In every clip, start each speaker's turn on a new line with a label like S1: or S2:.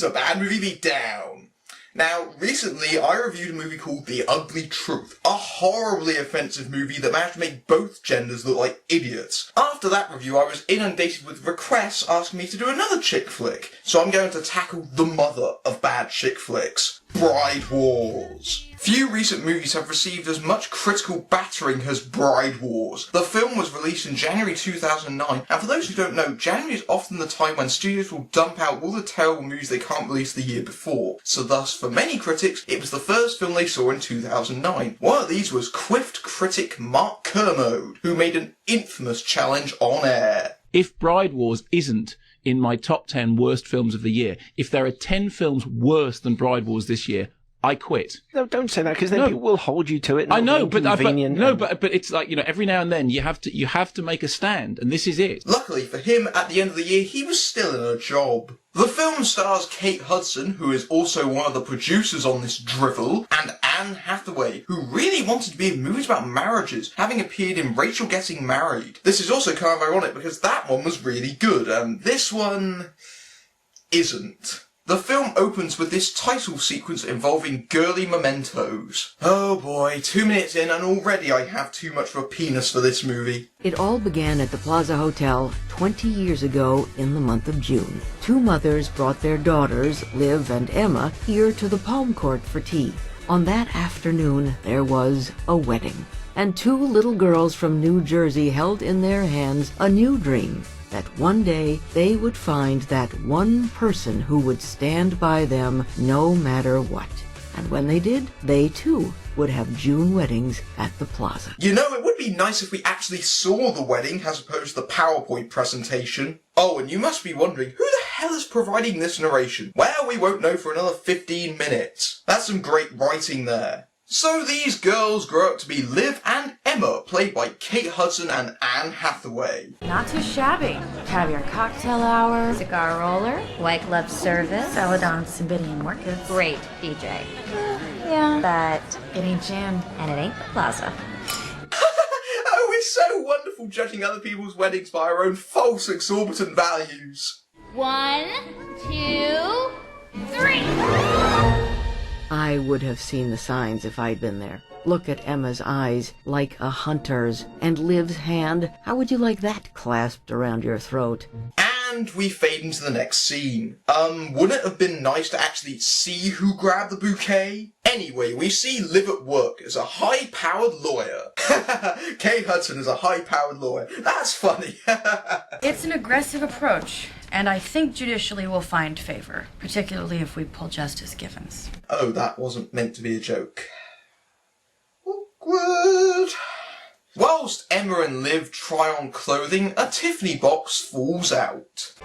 S1: to Bad Movie Beatdown. Now, recently I reviewed a movie called The Ugly Truth, a horribly offensive movie that managed to make both genders look like idiots. After that review I was inundated with requests asking me to do another chick flick, so I'm going to tackle the mother of bad chick flicks, Bride Wars. Few recent movies have received as much critical battering as Bride Wars. The film was released in January 2009, and for those who don't know, January is often the time when studios will dump out all the terrible movies they can't release the year before. So thus, for many critics, it was the first film they saw in 2009. One of these was Quiffed critic Mark Kermode, who made an infamous challenge on air.
S2: If Bride Wars isn't in my top 10 worst films of the year, if there are 10 films worse than Bride Wars this year, I quit.
S3: No, don't say that, because then people will hold you to it. And
S2: I know, but it's like, every now and then you have to make a stand, and this is it.
S1: Luckily for him, at the end of the year, he was still in a job. The film stars Kate Hudson, who is also one of the producers on this drivel, and Anne Hathaway, who really wanted to be in movies about marriages, having appeared in Rachel Getting Married. This is also kind of ironic because that one was really good, and this one isn't. The film opens with this title sequence involving girly mementos. Oh boy, 2 minutes in and already I have too much of a penis for this movie.
S4: It all began at the Plaza Hotel 20 years ago in the month of June. Two mothers brought their daughters, Liv and Emma, here to the Palm Court for tea. On that afternoon, there was a wedding. And two little girls from New Jersey held in their hands a new dream. That one day they would find that one person who would stand by them no matter what. And when they did, they too would have June weddings at the plaza.
S1: You know, it would be nice if we actually saw the wedding as opposed to the PowerPoint presentation. Oh, and you must be wondering, who the hell is providing this narration? Well, we won't know for another 15 minutes. That's some great writing there. So these girls grow up to be Liv and Emma, played by Kate Hudson and Anne Hathaway.
S5: Not too shabby. Caviar cocktail hour, cigar roller, white glove service, celadon, Cymbidium orchids. Great DJ. Yeah, but it ain't jammed, and it ain't the plaza.
S1: Oh, it's so wonderful judging other people's weddings by our own false, exorbitant values.
S6: 1, 2, 3.
S4: I would have seen the signs if I'd been there. Look at Emma's eyes, like a hunter's, and Liv's hand. How would you like that clasped around your throat?
S1: And we fade into the next scene. Wouldn't it have been nice to actually see who grabbed the bouquet? Anyway, we see Liv at work as a high-powered lawyer. Kate Hudson is a high-powered lawyer. That's funny.
S7: It's an aggressive approach, and I think judicially will find favor, particularly if we pull Justice Givens.
S1: Oh, that wasn't meant to be a joke. Awkward. Whilst Emma and Liv try on clothing, a Tiffany box falls out.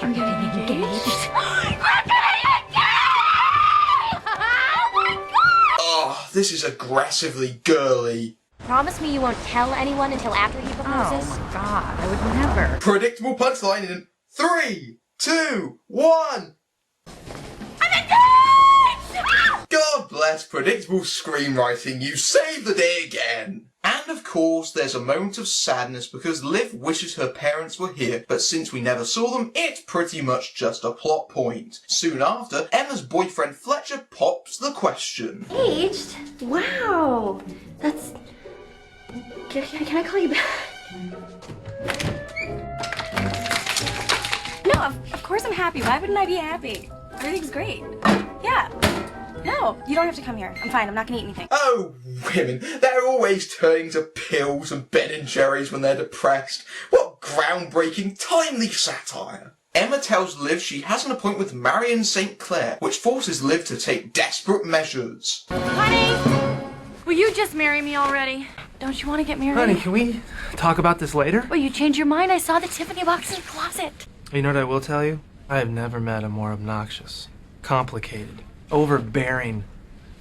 S6: You're getting engaged?
S1: Oh, this is aggressively girly.
S6: Promise me you won't tell anyone until after he proposes?
S7: Oh my god, I would never.
S1: Predictable punchline in 3, 2, 1. God bless predictable screenwriting, you saved the day again! And of course, there's a moment of sadness because Liv wishes her parents were here, but since we never saw them, it's pretty much just a plot point. Soon after, Emma's boyfriend Fletcher pops the question.
S6: Engaged? Wow! That's... Can I call you back? No, of course I'm happy. Why wouldn't I be happy? Everything's great. Yeah. No, you don't have to come here. I'm fine. I'm not gonna eat anything.
S1: Oh, women. They're always turning to pills and Ben & Jerry's when they're depressed. What groundbreaking, timely satire. Emma tells Liv she has an appointment with Marion St. Clair, which forces Liv to take desperate measures.
S7: Honey, will you just marry me already? Don't you want to get married?
S8: Honey, can we talk about this later?
S7: Well, you changed your mind. I saw the Tiffany box in the closet.
S8: You know what I will tell you? I have never met a more obnoxious, complicated, overbearing,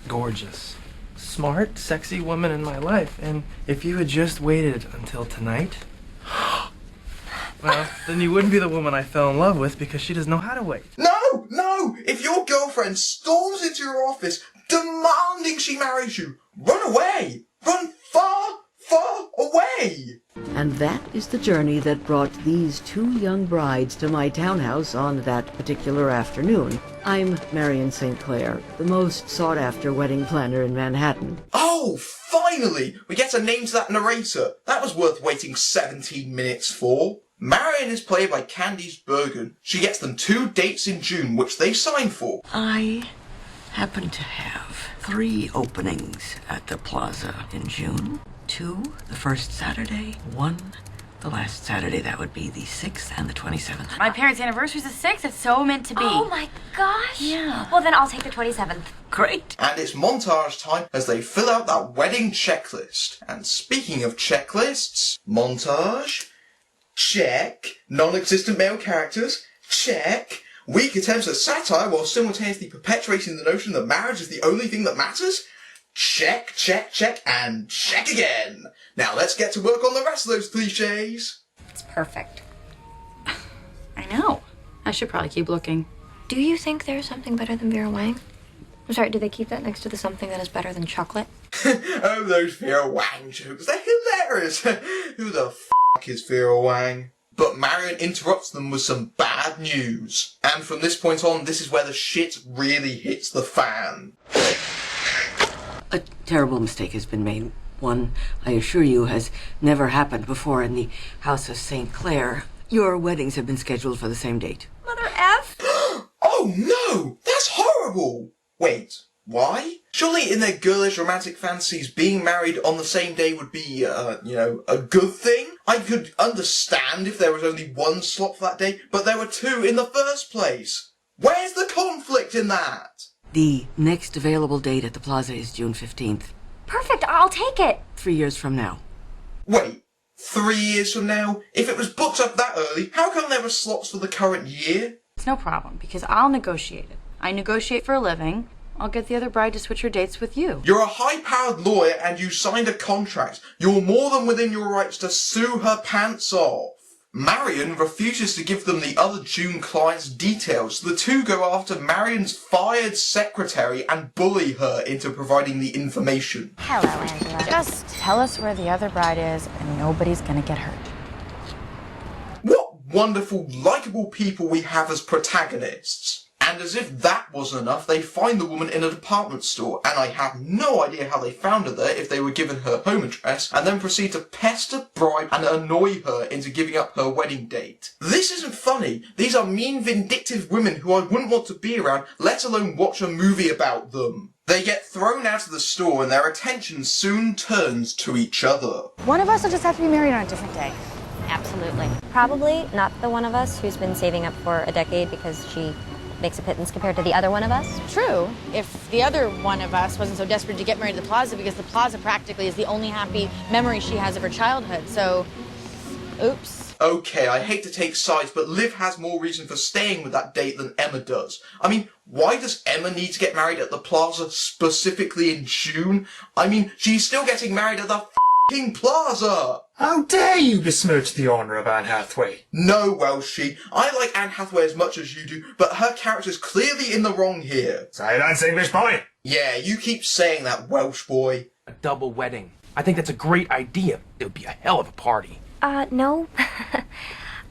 S8: gorgeous, smart, sexy woman in my life. And if you had just waited until tonight, well, then you wouldn't be the woman I fell in love with because she doesn't know how to wait.
S1: No, no! If your girlfriend storms into your office demanding she marries you, run away! Run far, far away!
S4: And that is the journey that brought these two young brides to my townhouse on that particular afternoon. I'm Marion St. Clair, the most sought-after wedding planner in Manhattan.
S1: Oh, finally! We get a name to that narrator. That was worth waiting 17 minutes for. Marion is played by Candice Bergen. She gets them 2 dates in June, which they sign for.
S9: I happen to have 3 openings at the Plaza in June. 2 the first Saturday, 1 the last Saturday. That would be the 6th and the 27th.
S7: My parents' anniversary's the 6th. It's so meant to be.
S6: Oh my gosh.
S7: Yeah.
S6: Well, then I'll take the 27th.
S9: Great.
S1: And it's montage time as they fill out that wedding checklist. And speaking of checklists, montage, check. Non-existent male characters, check. Weak attempts at satire while simultaneously perpetuating the notion that marriage is the only thing that matters. Check, check, check, and check again. Now let's get to work on the rest of those cliches.
S5: It's perfect.
S7: I know. I should probably keep looking.
S5: Do you think there's something better than Vera Wang? I'm sorry, do they keep that next to the something that is better than chocolate?
S1: Oh, those Vera Wang jokes. They're hilarious. Who the f*** is Vera Wang? But Marion interrupts them with some bad news. And from this point on, this is where the shit really hits the fan.
S9: A terrible mistake has been made. One, I assure you, has never happened before in the House of St. Clair. Your weddings have been scheduled for the same date.
S6: Mother F?
S1: Oh no! That's horrible! Wait, why? Surely in their girlish romantic fantasies, being married on the same day would be, a good thing? I could understand if there was only 1 slot for that day, but there were 2 in the first place. Where's the conflict in that?
S9: The next available date at the Plaza is June 15th.
S6: Perfect, I'll take it.
S9: 3 years from now.
S1: Wait, 3 years from now? If it was booked up that early, how come there were slots for the current year?
S7: It's no problem, because I'll negotiate it. I negotiate for a living. I'll get the other bride to switch her dates with you.
S1: You're a high-powered lawyer and you signed a contract. You're more than within your rights to sue her pants off. Marion refuses to give them the other June client's details, so the 2 go after Marion's fired secretary and bully her into providing the information.
S6: Hello, Angela.
S7: Just tell us where the other bride is, and nobody's gonna get hurt.
S1: What wonderful, likeable people we have as protagonists. And as if that wasn't enough, they find the woman in a department store, and I have no idea how they found her there if they were given her home address, and then proceed to pester, bribe, and annoy her into giving up her wedding date. This isn't funny. These are mean, vindictive women who I wouldn't want to be around, let alone watch a movie about them. They get thrown out of the store, and their attention soon turns to each other.
S6: One of us will just have to be married on a different day.
S5: Absolutely. Probably not the one of us who's been saving up for a decade because she makes a pittance compared to the other one of us.
S10: True, if the other one of us wasn't so desperate to get married at the Plaza, because the Plaza practically is the only happy memory she has of her childhood, so, oops.
S1: Okay, I hate to take sides, but Liv has more reason for staying with that date than Emma does. I mean, why does Emma need to get married at the Plaza specifically in June? I mean, she's still getting married at the f***ing Plaza!
S11: How dare you besmirch the honour of Anne Hathaway?
S1: No, Welshie. I like Anne Hathaway as much as you do, but her character's clearly in the wrong here.
S11: Silence, English boy!
S1: Yeah, you keep saying that, Welsh boy.
S8: A double wedding. I think that's a great idea. It would be a hell of a party.
S5: No.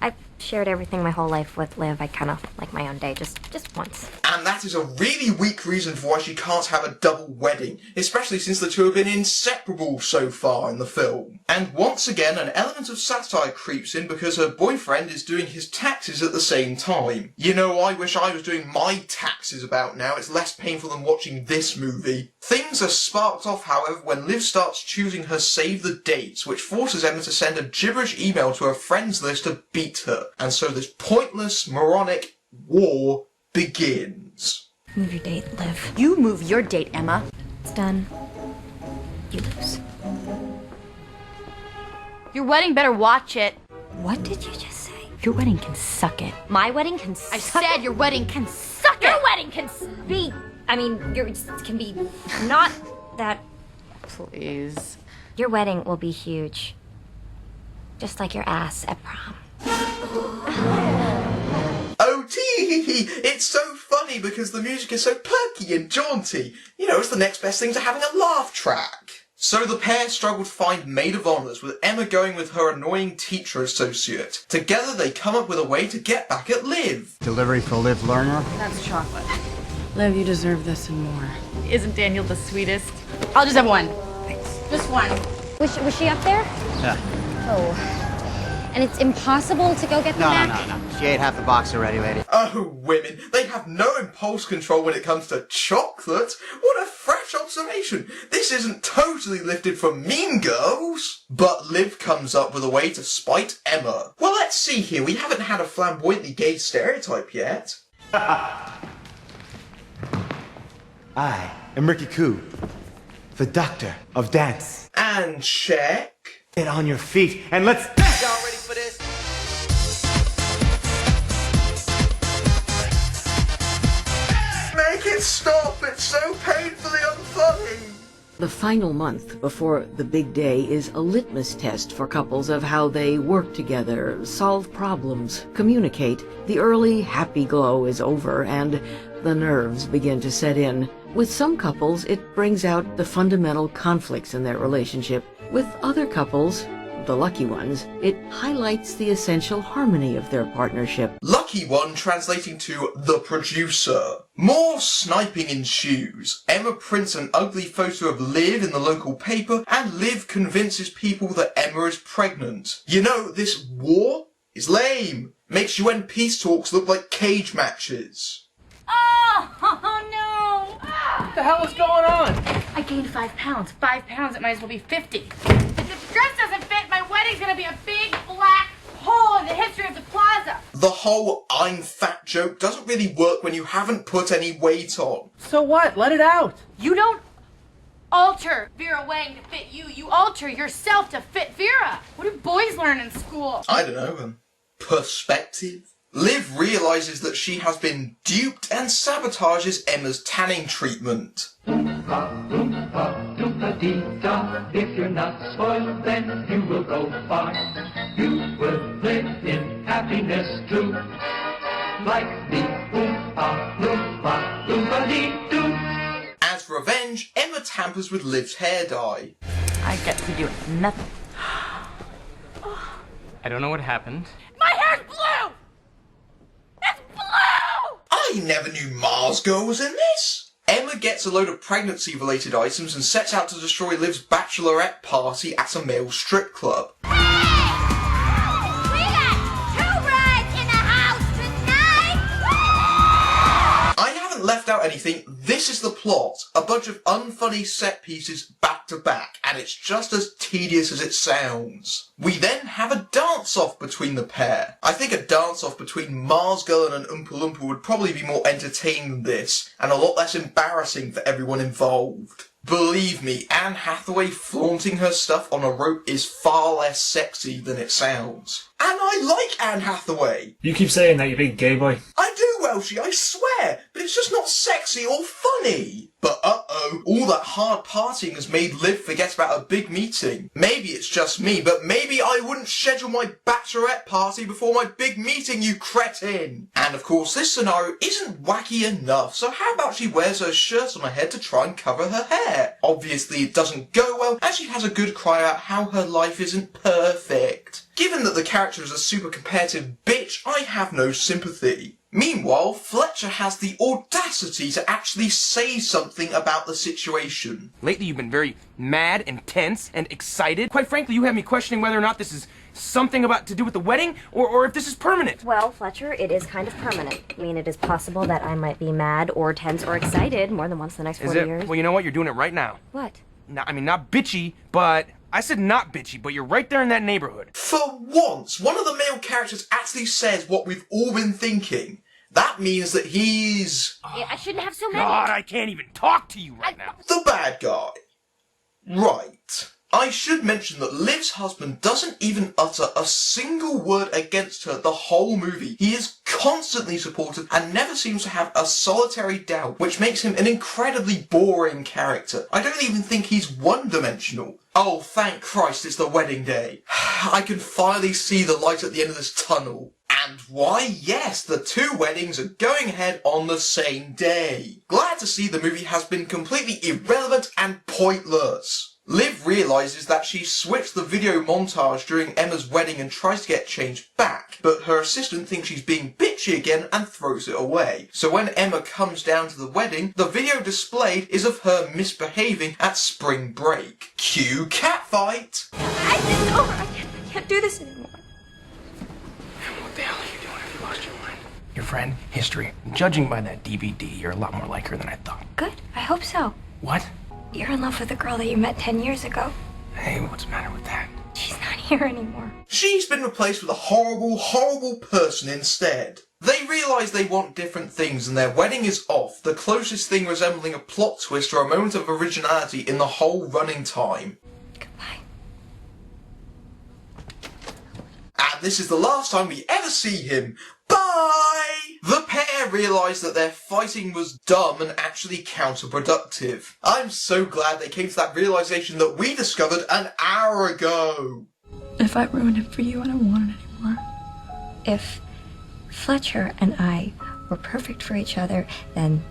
S5: I've shared everything my whole life with Liv. I kind of like my own day, just once.
S1: And that is a really weak reason for why she can't have a double wedding, especially since the 2 have been inseparable so far in the film. And once again, an element of satire creeps in because her boyfriend is doing his taxes at the same time. You know, I wish I was doing my taxes about now. It's less painful than watching this movie. Things are sparked off, however, when Liv starts choosing her save the dates, which forces Emma to send a gibberish email to her friends list to beat her. And so this pointless, moronic war begins.
S5: Move your date, Liv.
S7: You move your date, Emma.
S5: It's done. You lose.
S10: Your wedding better watch it.
S5: What did you just say?
S7: Your wedding can suck it.
S5: My wedding can
S10: I
S5: suck
S10: said
S5: it.
S10: your wedding can suck it.
S5: Your wedding can be... I mean, yours can be not that...
S7: Please.
S5: Your wedding will be huge. Just like your ass at prom.
S1: Oh, tee-hee-hee! It's so funny because the music is so perky and jaunty. You know, it's the next best thing to having a laugh track. So the pair struggle to find maid of honours, with Emma going with her annoying teacher associate. Together they come up with a way to get back at Liv.
S12: Delivery for Liv Lerner?
S7: That's chocolate. Liv, you deserve this and more. Isn't Daniel the sweetest? I'll just have one. Thanks. Just one.
S13: Was she up there?
S12: Yeah.
S13: Oh. And it's impossible to go get them back?
S12: No. She ate half the box already, lady.
S1: Oh, women. They have no impulse control when it comes to chocolate. What a fresh observation. This isn't totally lifted from Mean Girls. But Liv comes up with a way to spite Emma. Well, let's see here. We haven't had a flamboyantly gay stereotype yet.
S12: I am Ricky Koo, the doctor of dance.
S1: And check.
S12: Get on your feet and let's... Y'all ready for this?
S1: Make it stop! It's so painfully unfunny!
S4: The final month before the big day is a litmus test for couples of how they work together, solve problems, communicate. The early happy glow is over and the nerves begin to set in. With some couples, it brings out the fundamental conflicts in their relationship. With other couples, the lucky ones, it highlights the essential harmony of their partnership.
S1: Lucky one translating to the producer. More sniping ensues. Emma prints an ugly photo of Liv in the local paper, and Liv convinces people that Emma is pregnant. You know, this war is lame. Makes UN peace talks look like cage matches.
S7: Oh no!
S8: What the hell is going on?
S7: I gained 5 pounds. 5 pounds, it might as well be 50. If the dress doesn't fit, my wedding's gonna be a big black hole in the history of the plaza.
S1: The whole I'm fat joke doesn't really work when you haven't put any weight on.
S8: So what? Let it out.
S7: You don't alter Vera Wang to fit you. You alter yourself to fit Vera. What do boys learn in school?
S1: I don't know, perspective? Liv realises that she has been duped and sabotages Emma's tanning treatment.
S14: If you're not spoiled, then you will go far. You will live in happiness too. Like the Oompa Loompa Loompa-dee-doo.
S1: As revenge, Emma tampers with Liv's hair dye.
S7: I get to do nothing.
S8: I don't know what happened.
S7: My hair's blue! It's blue!
S1: I never knew Mars Girl was in this. Emma gets a load of pregnancy-related items and sets out to destroy Liv's bachelorette party at a male strip club.
S13: We got 2 rides in the house tonight!
S1: I haven't left out anything. This is the plot. A bunch of unfunny set pieces back to back, and it's just as tedious as it sounds. We then have a dance-off between the pair. I think a dance-off between Mars Girl and an Oompa Loompa would probably be more entertaining than this, and a lot less embarrassing for everyone involved. Believe me, Anne Hathaway flaunting her stuff on a rope is far less sexy than it sounds. And I like Anne Hathaway.
S11: You keep saying that, you big gay boy.
S1: I do, Welshie, I swear, but it's just not sexy or funny. But uh-oh, all that hard partying has made Liv forget about a big meeting. Maybe it's just me, but maybe I wouldn't schedule my bachelorette party before my big meeting, you cretin. And of course, this scenario isn't wacky enough, so how about she wears her shirt on her head to try and cover her hair? Obviously it doesn't go well, as she has a good cry out how her life isn't perfect. Given that the character is a super competitive bitch, I have no sympathy. Meanwhile, Fletcher has the audacity to actually say something about the situation.
S15: Lately you've been very mad and tense and excited. Quite frankly, you have me questioning whether or not this is something about to do with the wedding or if this is permanent.
S16: Well, Fletcher, it is kind of permanent. I mean, it is possible that I might be mad or tense or excited more than once in the next 40 years.
S15: Well, you know what? You're doing it right now.
S16: What?
S15: No, I mean, not bitchy, but... I said not bitchy, but you're right there in that neighborhood.
S1: For once, one of the male characters actually says what we've all been thinking. That means that he's...
S16: Yeah, I shouldn't have so many.
S15: God, I can't even talk to you right now.
S1: The bad guy. Right. I should mention that Liv's husband doesn't even utter a single word against her the whole movie. He is constantly supportive and never seems to have a solitary doubt, which makes him an incredibly boring character. I don't even think he's one-dimensional. Oh, thank Christ, it's the wedding day. I can finally see the light at the end of this tunnel. And why, yes, the 2 weddings are going ahead on the same day. Glad to see the movie has been completely irrelevant and pointless. Liv realises that she switched the video montage during Emma's wedding and tries to get changed back, but her assistant thinks she's being bitchy again and throws it away. So when Emma comes down to the wedding, the video displayed is of her misbehaving at spring break. Cue catfight!
S6: It's over. I can't do this anymore.
S15: What the hell are you doing? Have you lost your mind? Your friend, history. Judging by that DVD, you're a lot more like her than I thought.
S6: Good. I hope so.
S15: What?
S6: You're in love with the girl that you met 10 years ago.
S15: Hey, what's the matter with that?
S6: She's not here anymore.
S1: She's been replaced with a horrible, horrible person instead. They realise they want different things and their wedding is off, the closest thing resembling a plot twist or a moment of originality in the whole running time.
S6: Goodbye.
S1: And this is the last time we ever see him. Bye! The pair realised that their fighting was dumb and actually counterproductive. I'm so glad they came to that realisation that we discovered an hour ago.
S6: If I ruined it for you, I don't want it anymore. If Fletcher and I were perfect for each other, then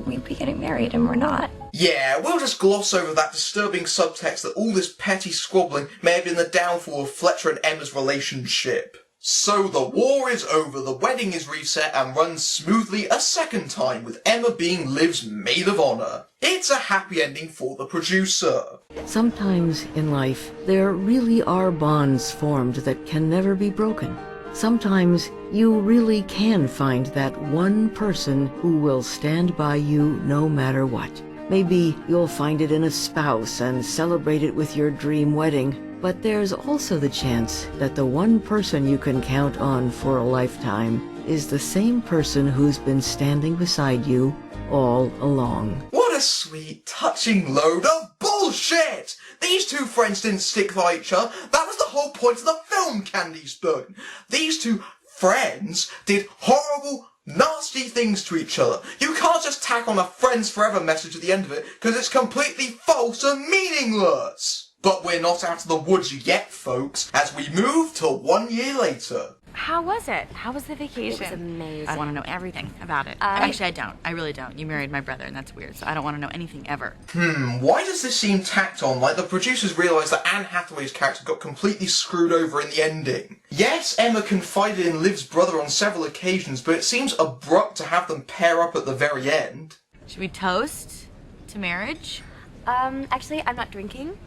S6: we'd be getting married, and we're not.
S1: Yeah, we'll just gloss over that disturbing subtext that all this petty squabbling may have been the downfall of Fletcher and Emma's relationship. So the war is over, the wedding is reset and runs smoothly a second time, with Emma being Liv's maid of honour. It's a happy ending for the producer.
S4: Sometimes in life, there really are bonds formed that can never be broken. Sometimes you really can find that one person who will stand by you no matter what. Maybe you'll find it in a spouse and celebrate it with your dream wedding. But there's also the chance that the one person you can count on for a lifetime is the same person who's been standing beside you all along.
S1: What a sweet, touching load of bullshit! These two friends didn't stick by each other. That was the whole point of the film, Candy Spoon. These two friends did horrible, nasty things to each other. You can't just tack on a friends forever message at the end of it because it's completely false and meaningless. But we're not out of the woods yet, folks, as we move to 1 year later.
S10: How was it? How was the vacation?
S16: It was amazing.
S10: I want to know everything about it. Actually, I don't. I really don't. You married my brother, and that's weird, so I don't want to know anything ever.
S1: Why does this seem tacked on, like the producers realised that Anne Hathaway's character got completely screwed over in the ending? Yes, Emma confided in Liv's brother on several occasions, but it seems abrupt to have them pair up at the very end.
S10: Should we toast to marriage?
S6: Actually, I'm not drinking.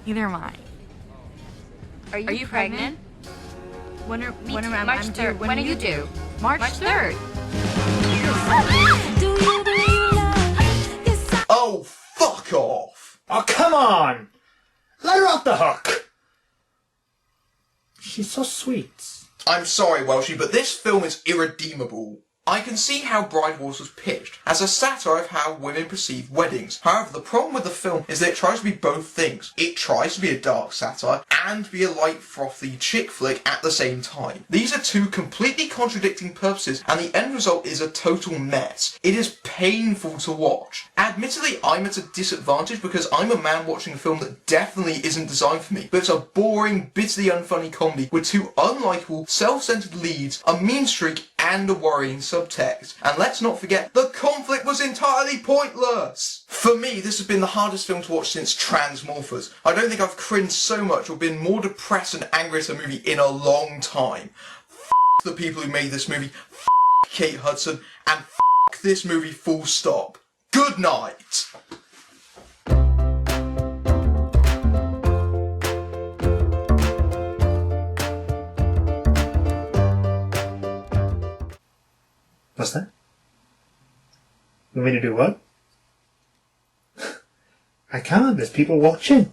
S10: Neither am I.
S6: Are you pregnant?
S10: When are
S6: March
S10: I'm due?
S6: 3rd.
S10: When are you due? March 3rd.
S1: Oh, fuck off!
S11: Oh, come on! Let her off the hook! She's so sweet.
S1: I'm sorry, Welshie, but this film is irredeemable. I can see how Bride Wars was pitched, as a satire of how women perceive weddings. However, the problem with the film is that it tries to be both things. It tries to be a dark satire and be a light, frothy chick flick at the same time. These are two completely contradicting purposes, and the end result is a total mess. It is painful to watch. Admittedly, I'm at a disadvantage because I'm a man watching a film that definitely isn't designed for me, but it's a boring, bitterly unfunny comedy with two unlikable, self-centered leads, a mean streak, and a worrying subtext. And let's not forget, the conflict was entirely pointless! For me, this has been the hardest film to watch since Transmorphers. I don't think I've cringed so much or been more depressed and angry at a movie in a long time. F*** the people who made this movie, f*** Kate Hudson, and f*** this movie full stop. Good night!
S11: What's that? You want me to do what? I can't, there's people watching.